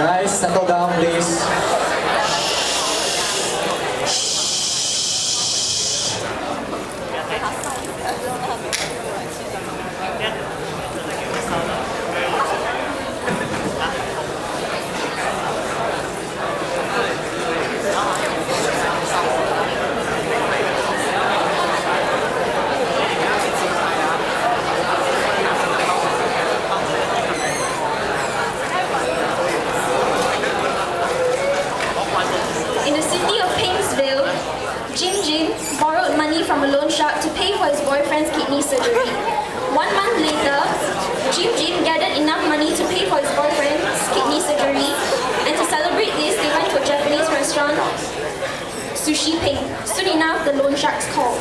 Guys, settle down, please. In the city of Pingsville, Jim borrowed money from a loan shark to pay for his boyfriend's kidney surgery. 1 month later, Jim gathered enough money to pay for his boyfriend's kidney surgery, and to celebrate this, they went to a Japanese restaurant, Sushi Pink. Soon enough, the loan sharks called.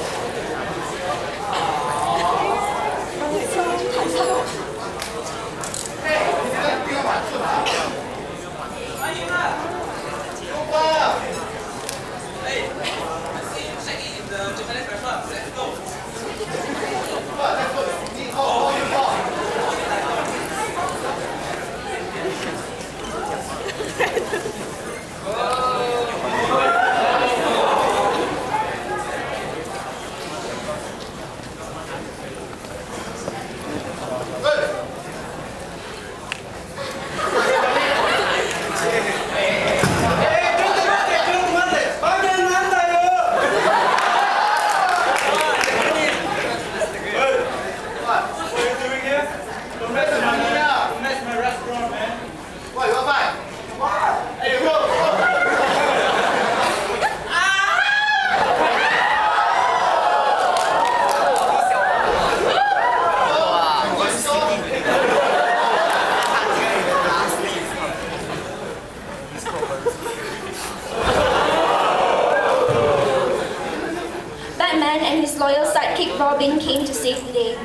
Batman and his loyal sidekick Robin came to save the day.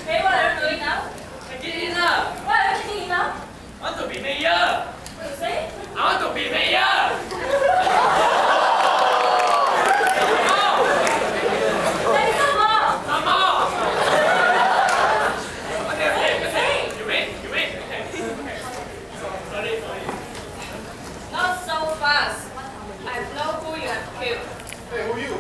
Hey, what are you doing now? I'm getting up. What are you doing now? I want to be mayor. What you say? I want to be mayor. Not so fast. I know who you have killed. Hey, who are you?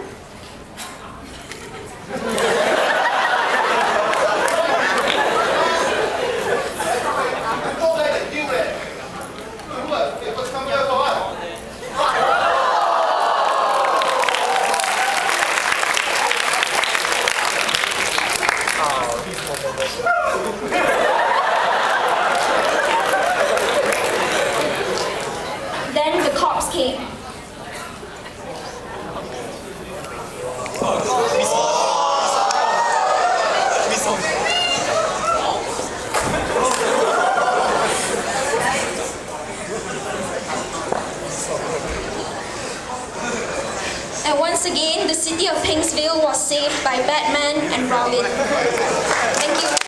Then the cops came. And once again, the city of Pingsville was saved by Batman and Robin. Thank you.